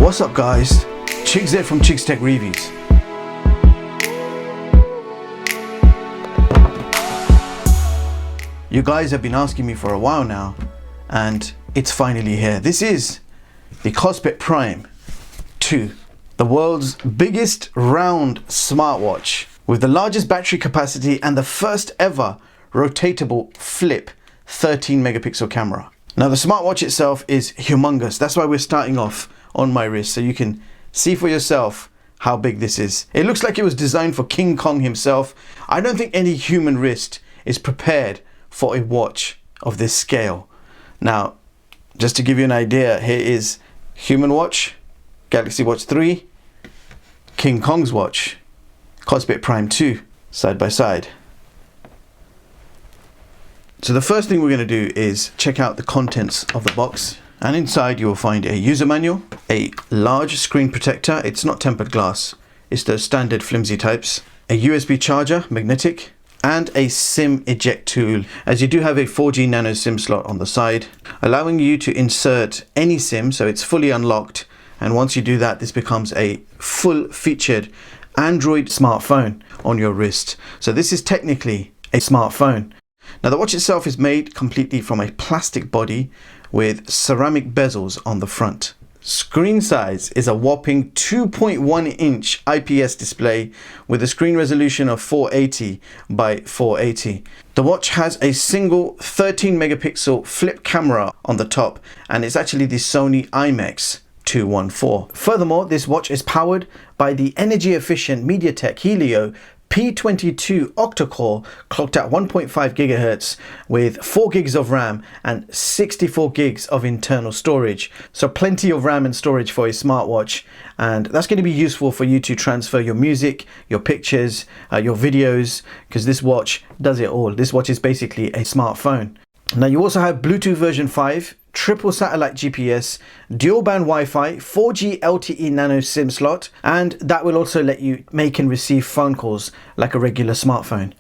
What's up guys, Chigs here from Chigs Tech Reviews. You guys have been asking me for a while now, and it's finally here. This is the Kospet Prime 2, the world's biggest round smartwatch with the largest battery capacity and the first ever rotatable flip 13 megapixel camera. Now the smartwatch itself is humongous. That's why we're starting off on my wrist, so you can see for yourself how big this is. It looks like it was designed for King Kong himself. I don't think any human wrist is prepared for a watch of this scale. Now, just to give you an idea, here is human watch, Galaxy Watch 3, King Kong's watch, Kospet Prime 2, side by side. So the first thing we're going to do is check out the contents of the box, and inside you will find a user manual, a large screen protector. It's not tempered glass, it's the standard flimsy types, a USB charger, magnetic, and a SIM eject tool, as you do have a 4G nano SIM slot on the side, allowing you to insert any SIM, so it's fully unlocked. And once you do that, this becomes a full featured Android smartphone on your wrist. So this is technically a smartphone. Now the watch itself is made completely from a plastic body with ceramic bezels on the front. Screen size is a whopping 2.1 inch IPS display with a screen resolution of 480 by 480. The watch has a single 13 megapixel flip camera on the top, and it's actually the SONY IMX214. Furthermore, this watch is powered by the energy efficient MTK Helio P22 Octacore, clocked at 1.5 gigahertz with 4 gigs of RAM and 64 gigs of internal storage. So plenty of RAM and storage for a smartwatch, and that's going to be useful for you to transfer your music, your pictures, your videos, because this watch does it all. This watch is basically a smartphone. Now you also have Bluetooth version 5, triple satellite GPS, dual band Wi-Fi, 4G LTE nano SIM slot, and that will also let you make and receive phone calls like a regular smartphone.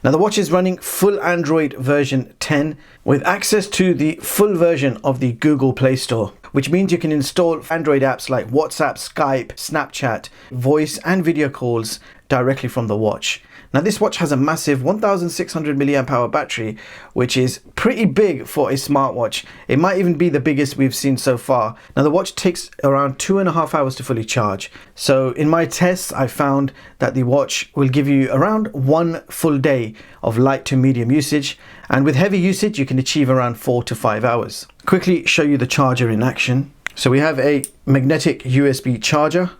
Now the watch is running full Android version 10 with access to the full version of the Google Play Store, which means you can install Android apps like WhatsApp, Skype, Snapchat, voice and video calls directly from the watch. Now this watch has a massive 1600 mAh battery, which is pretty big for a smartwatch. It might even be the biggest we've seen so far. Now the watch takes around 2.5 hours to fully charge. So in my tests, I found that the watch will give you around 1 full day of light to medium usage. And with heavy usage, you can achieve around 4 to 5 hours. Quickly show you the charger in action. So we have a magnetic USB charger,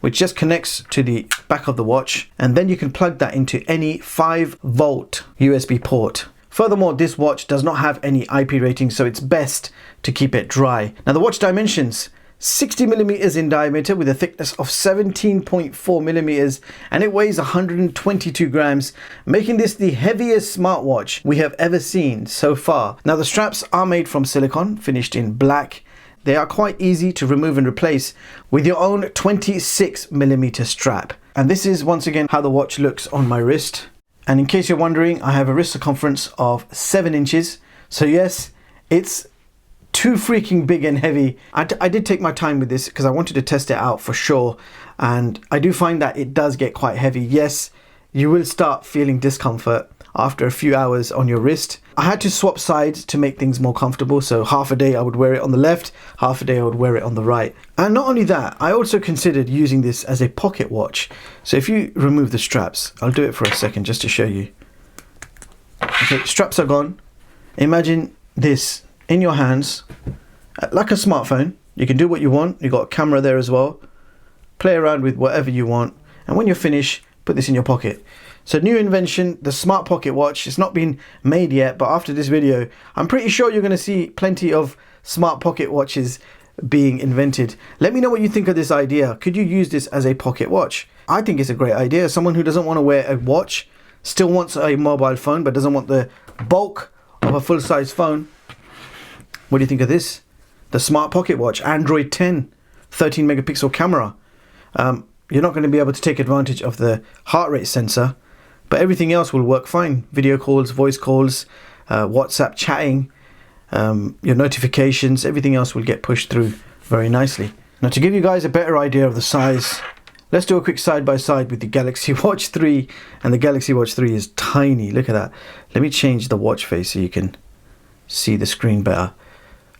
which just connects to the back of the watch, and then you can plug that into any 5-volt USB port. Furthermore, this watch does not have any IP rating, so it's best to keep it dry. Now the watch dimensions: 60 millimeters in diameter with a thickness of 17.4 millimeters, and it weighs 122 grams, making this the heaviest smartwatch we have ever seen so far. Now the straps are made from silicone, finished in black. They are quite easy to remove and replace with your own 26 millimeter strap. And this is once again how the watch looks on my wrist. And in case you're wondering, I have a wrist circumference of 7 inches. So yes, it's too freaking big and heavy. I did take my time with this because I wanted to test it out for sure. And I do find that it does get quite heavy. Yes, you will start feeling discomfort after a few hours on your wrist. I had to swap sides to make things more comfortable, so half a day I would wear it on the left, half a day I would wear it on the right. And not only that, I also considered using this as a pocket watch. So if you remove the straps, I'll do it for a second just to show you. Okay, straps are gone. Imagine this in your hands, like a smartphone. You can do what you want. You've got a camera there as well. Play around with whatever you want, and when you're finished, put this in your pocket. So new invention, the smart pocket watch. It's not been made yet, but after this video, I'm pretty sure you're going to see plenty of smart pocket watches being invented. Let me know what you think of this idea. Could you use this as a pocket watch? I think it's a great idea. Someone who doesn't want to wear a watch, still wants a mobile phone, but doesn't want the bulk of a full-size phone. What do you think of this? The smart pocket watch, Android 10, 13 megapixel camera. You're not going to be able to take advantage of the heart rate sensor, but everything else will work fine. Video calls, voice calls, WhatsApp chatting, your notifications, everything else will get pushed through very nicely. Now to give you guys a better idea of the size, let's do a quick side by side with the Galaxy Watch 3, and the Galaxy Watch 3 is tiny. Look at that. Let me change the watch face so you can see the screen better.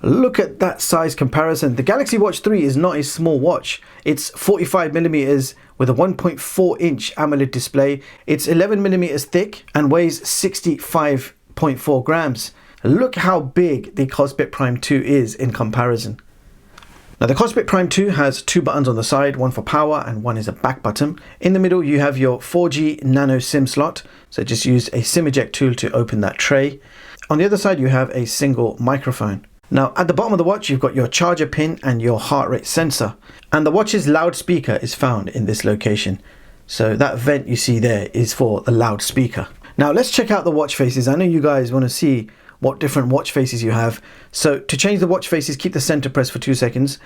Look at that size comparison. The Galaxy Watch 3 is not a small watch. It's 45mm with a 1.4-inch AMOLED display. It's 11mm thick and weighs 65.4 grams. Look how big the Kospet Prime 2 is in comparison. Now the Kospet Prime 2 has two buttons on the side, one for power and one is a back button. In the middle you have your 4G nano SIM slot, so just use a SIM eject tool to open that tray. On the other side you have a single microphone. Now at the bottom of the watch you've got your charger pin and your heart rate sensor, and the watch's loudspeaker is found in this location. So that vent you see there is for the loudspeaker. Now let's check out the watch faces. I know you guys want to see what different watch faces you have. So to change the watch faces, keep the center press for 2 seconds.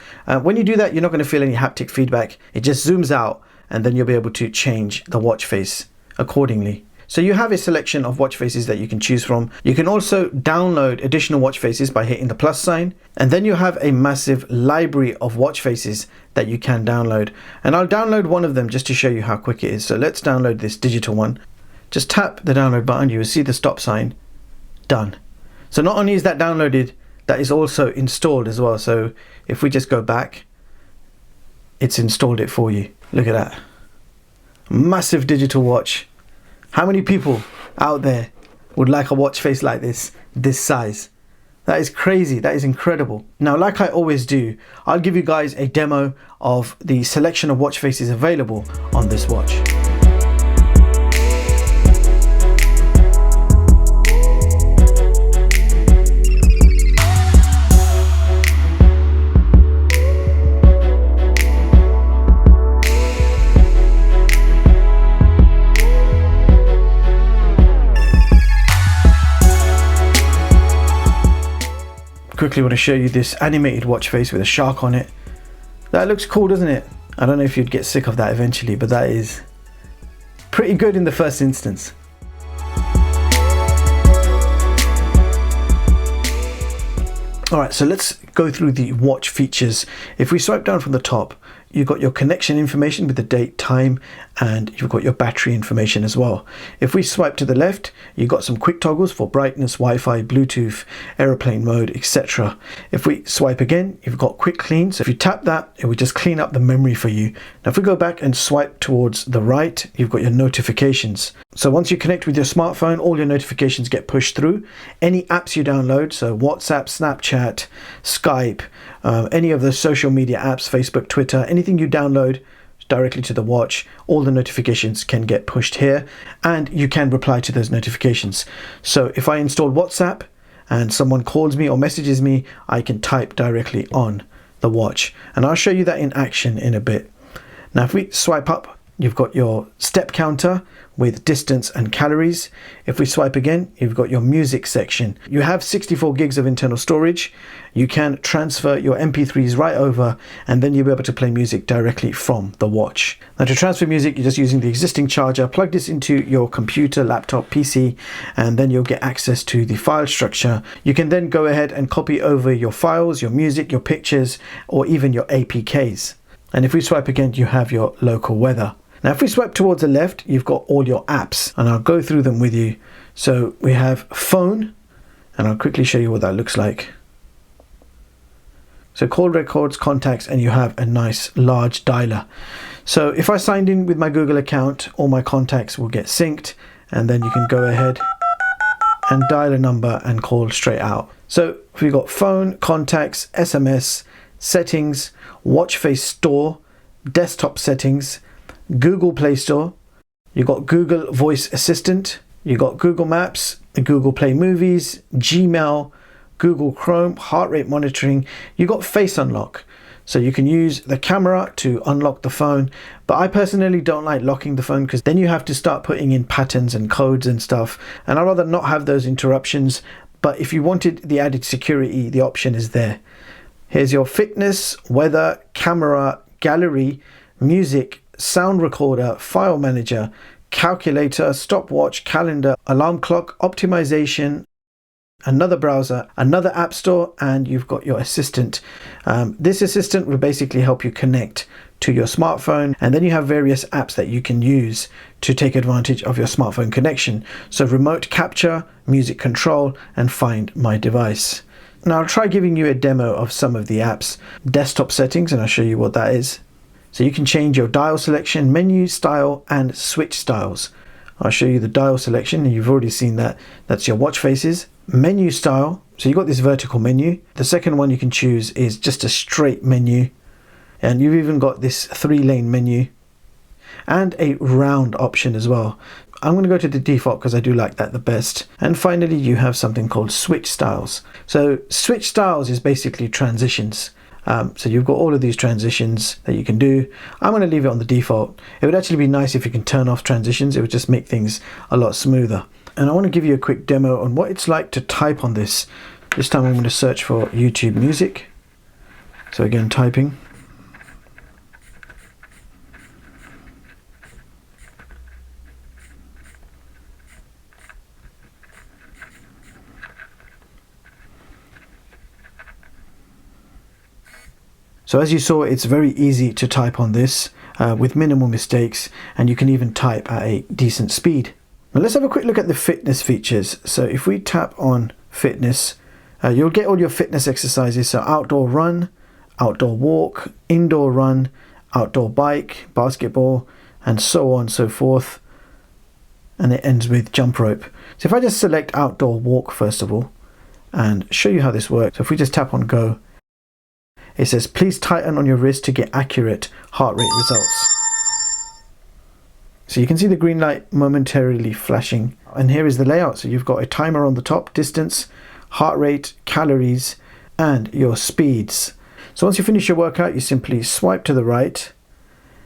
When you do that, you're not going to feel any haptic feedback. It just zooms out and then you'll be able to change the watch face accordingly. So you have a selection of watch faces that you can choose from. You can also download additional watch faces by hitting the plus sign, and then you have a massive library of watch faces that you can download. And I'll download one of them just to show you how quick it is. So let's download this digital one. Just tap the download button, you will see the stop sign. Done. So not only is that downloaded, that is also installed as well. So if we just go back, it's installed it for you. Look at that. Massive digital watch. How many people out there would like a watch face like this size? That is crazy. That is incredible. Now, like I always do, I'll give you guys a demo of the selection of watch faces available on this watch. Quickly want to show you this animated watch face with a shark on it. That looks cool, doesn't it? I don't know if you'd get sick of that eventually, but that is pretty good in the first instance. Alright, so let's go through the watch features. If we swipe down from the top, you've got your connection information with the date, time, and you've got your battery information as well. If we swipe to the left, you've got some quick toggles for brightness, Wi-Fi, Bluetooth, aeroplane mode, etc. If we swipe again, you've got quick clean. So if you tap that, it will just clean up the memory for you. Now if we go back and swipe towards the right, you've got your notifications. So once you connect with your smartphone, all your notifications get pushed through. Any apps you download, so WhatsApp, Snapchat, Skype, any of the social media apps, Facebook, Twitter, anything you download directly to the watch, all the notifications can get pushed here, and you can reply to those notifications. So if I install WhatsApp and someone calls me or messages me, I can type directly on the watch, and I'll show you that in action in a bit. Now if we swipe up, you've got your step counter with distance and calories. If we swipe again, you've got your music section. You have 64 gigs of internal storage. You can transfer your MP3s right over, and then you'll be able to play music directly from the watch. Now to transfer music, you're just using the existing charger. Plug this into your computer, laptop, PC, and then you'll get access to the file structure. You can then go ahead and copy over your files, your music, your pictures, or even your APKs. And if we swipe again, you have your local weather. Now if we swipe towards the left, you've got all your apps, and I'll go through them with you. So we have phone, and I'll quickly show you what that looks like. So call records, contacts, and you have a nice large dialer. So if I signed in with my Google account, all my contacts will get synced, and then you can go ahead and dial a number and call straight out. So we've got phone, contacts, SMS, settings, watch face store, desktop settings, Google Play Store, you got Google Voice Assistant, you got Google Maps, Google Play Movies, Gmail, Google Chrome, heart rate monitoring. You got Face Unlock, so you can use the camera to unlock the phone, but I personally don't like locking the phone because then you have to start putting in patterns and codes and stuff, and I'd rather not have those interruptions. But if you wanted the added security, the option is there. Here's your fitness, weather, camera, gallery, music, sound recorder, file manager, calculator, stopwatch, calendar, alarm clock, optimization, another browser, another app store, and you've got your assistant. This assistant will basically help you connect to your smartphone, and then you have various apps that you can use to take advantage of your smartphone connection. So remote capture, music control, and find my device. Now I'll try giving you a demo of some of the apps. Desktop settings, and I'll show you what that is. So you can change your dial selection, menu style, and switch styles. I'll show you the dial selection, and you've already seen that. That's your watch faces. Menu style, so you've got this vertical menu. The second one you can choose is just a straight menu. And you've even got this 3-lane menu and a round option as well. I'm going to go to the default because I do like that the best. And finally, you have something called switch styles. So switch styles is basically transitions. So you've got all of these transitions that you can do. I'm going to leave it on the default. It would actually be nice if you can turn off transitions. It would just make things a lot smoother. And I want to give you a quick demo on what it's like to type on this. This time I'm going to search for YouTube music. So again, typing. So as you saw, it's very easy to type on this with minimal mistakes, and you can even type at a decent speed. Now let's have a quick look at the fitness features. So if we tap on fitness, you'll get all your fitness exercises. So outdoor run, outdoor walk, indoor run, outdoor bike, basketball, and so on and so forth. And it ends with jump rope. So if I just select outdoor walk first of all, and show you how this works. So if we just tap on go, it says, please tighten on your wrist to get accurate heart rate results. So you can see the green light momentarily flashing. And here is the layout. So you've got a timer on the top, distance, heart rate, calories, and your speeds. So once you finish your workout, you simply swipe to the right,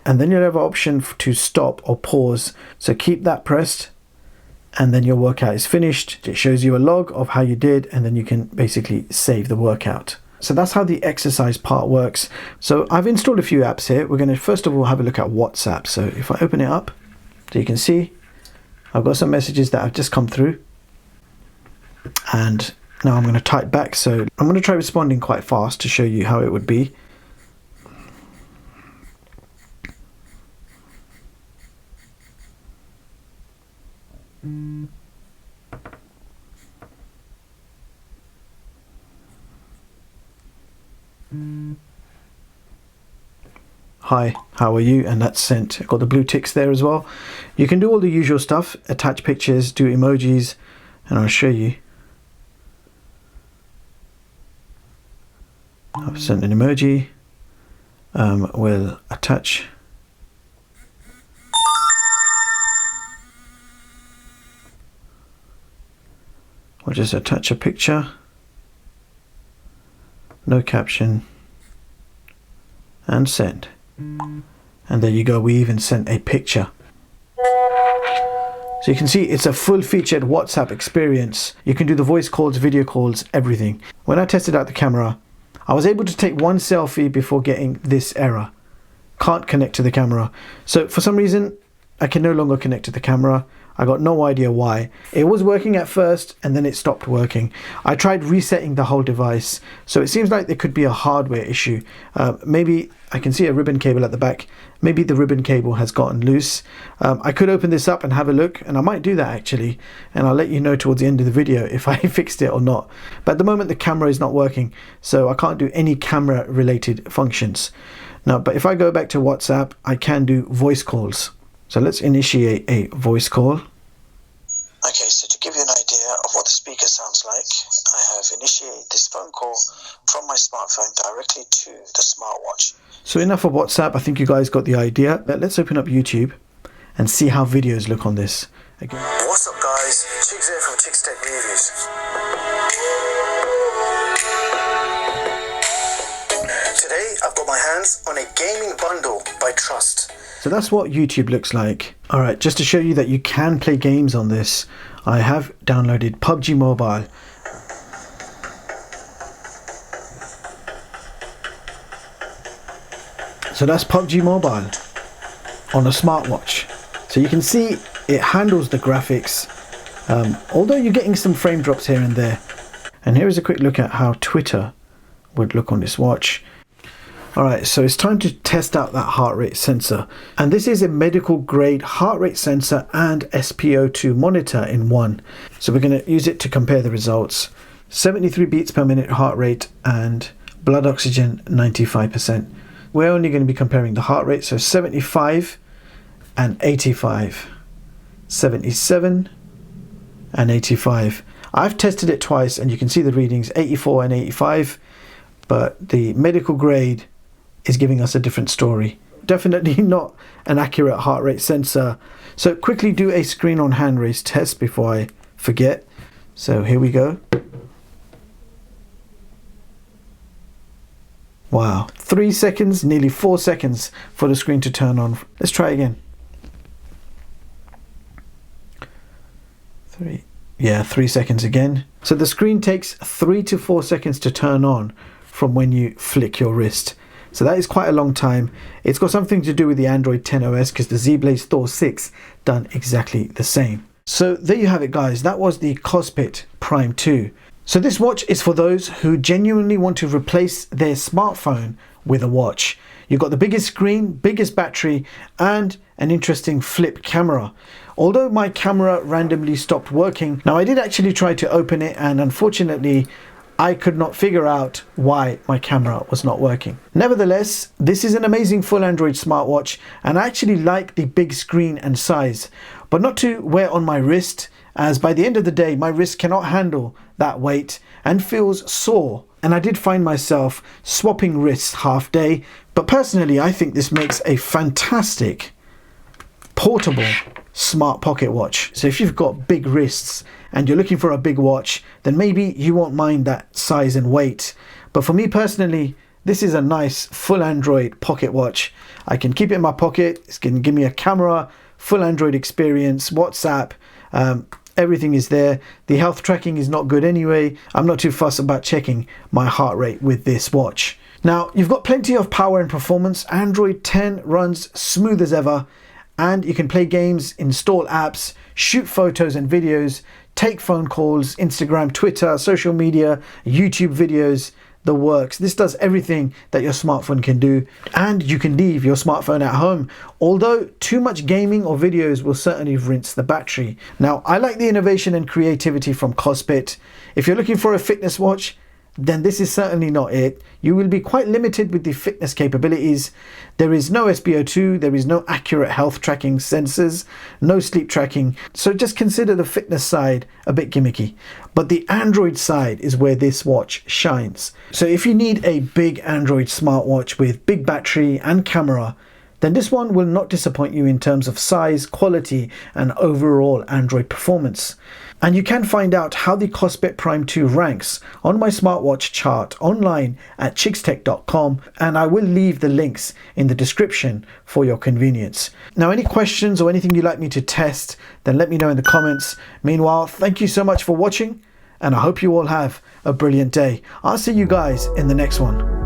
and then you'll have an option to stop or pause. So keep that pressed, and then your workout is finished. It shows you a log of how you did, and then you can basically save the workout. So that's how the exercise part works. So I've installed a few apps here. We're going to first of all have a look at WhatsApp. So if I open it up, so you can see I've got some messages that have just come through. And now I'm going to type back. So I'm going to try responding quite fast to show you how it would be. Hi, how are you? And that's sent. I've got the blue ticks there as well. You can do all the usual stuff, attach pictures, do emojis, and I'll show you. I've sent an emoji. We'll attach. We'll just attach a picture. No caption. And send. And there you go, we even sent a picture. So you can see it's a full-featured WhatsApp experience. You can do the voice calls, video calls, everything. When I tested out the camera, I was able to take one selfie before getting this error. Can't connect to the camera. So for some reason, I can no longer connect to the camera. I got no idea why. It was working at first and then it stopped working. I tried resetting the whole device. So it seems like there could be a hardware issue. Maybe I can see a ribbon cable at the back. Maybe the ribbon cable has gotten loose. I could open this up and have a look, and I might do that actually. And I'll let you know towards the end of the video if I fixed it or not. But at the moment the camera is not working, so I can't do any camera related functions. Now, but if I go back to WhatsApp, I can do voice calls. So let's initiate a voice call. Okay, so to give you an idea of what the speaker sounds like, I have initiated this phone call from my smartphone directly to the smartwatch. So enough of WhatsApp, I think you guys got the idea. But let's open up YouTube and see how videos look on this. Again. What's up guys, Chigs here from Chigs Tech Reviews. Today I've got my hands on a gaming bundle by Trust. So that's what YouTube looks like. Alright, just to show you that you can play games on this, I have downloaded PubG Mobile. So that's PubG Mobile on a smartwatch. So you can see it handles the graphics. Although you're getting some frame drops here and there, And here is a quick look at how Twitter would look on this watch. Alright, so it's time to test out that heart rate sensor. And this is a medical grade heart rate sensor and SpO2 monitor in one. So we're going to use it to compare the results. 73 beats per minute heart rate and blood oxygen 95%. We're only going to be comparing the heart rate, so 75 and 85. 77 and 85. I've tested it twice and you can see the readings 84 and 85, but the medical grade is giving us a different story. Definitely not an accurate heart rate sensor. So quickly do a screen on hand raise test before I forget. So here we go. Wow, 3 seconds, nearly 4 seconds for the screen to turn on. Let's try again. 3 seconds again. So the screen takes 3 to 4 seconds to turn on from when you flick your wrist. So that is quite a long time. It's got something to do with the Android 10 OS because the Z-Blaze Thor 6 done exactly the same. So there you have it, guys. That was the Kospet Prime 2. So this watch is for those who genuinely want to replace their smartphone with a watch. You've got the biggest screen, biggest battery, and an interesting flip camera. Although my camera randomly stopped working, now I did actually try to open it and unfortunately I could not figure out why my camera was not working. Nevertheless, this is an amazing full Android smartwatch and I actually like the big screen and size, but not to wear on my wrist, as by the end of the day my wrist cannot handle that weight and feels sore. And I did find myself swapping wrists half day, but personally I think this makes a fantastic portable smart pocket watch. So if you've got big wrists and you're looking for a big watch, then maybe you won't mind that size and weight. But for me personally, this is a nice full Android pocket watch. I can keep it in my pocket. It's going to give me a camera, full Android experience, WhatsApp, everything is there. The health tracking is not good anyway. I'm not too fussed about checking my heart rate with this watch. Now, you've got plenty of power and performance. Android 10 runs smooth as ever, and you can play games, install apps, shoot photos and videos, take phone calls, Instagram, Twitter, social media, YouTube videos, the works. This does everything that your smartphone can do, and you can leave your smartphone at home, although too much gaming or videos will certainly rinse the battery. Now, I like the innovation and creativity from Kospet. If you're looking for a fitness watch, then this is certainly not it. You will be quite limited with the fitness capabilities. There is no SpO2, there is no accurate health tracking sensors, no sleep tracking. So just consider the fitness side a bit gimmicky. But the Android side is where this watch shines. So if you need a big Android smartwatch with big battery and camera, then this one will not disappoint you in terms of size, quality, and overall Android performance. And you can find out how the Kospet Prime 2 ranks on my smartwatch chart online at chixtech.com, and I will leave the links in the description for your convenience. Now, any questions or anything you'd like me to test, then let me know in the comments. Meanwhile, thank you so much for watching, and I hope you all have a brilliant day. I'll see you guys in the next one.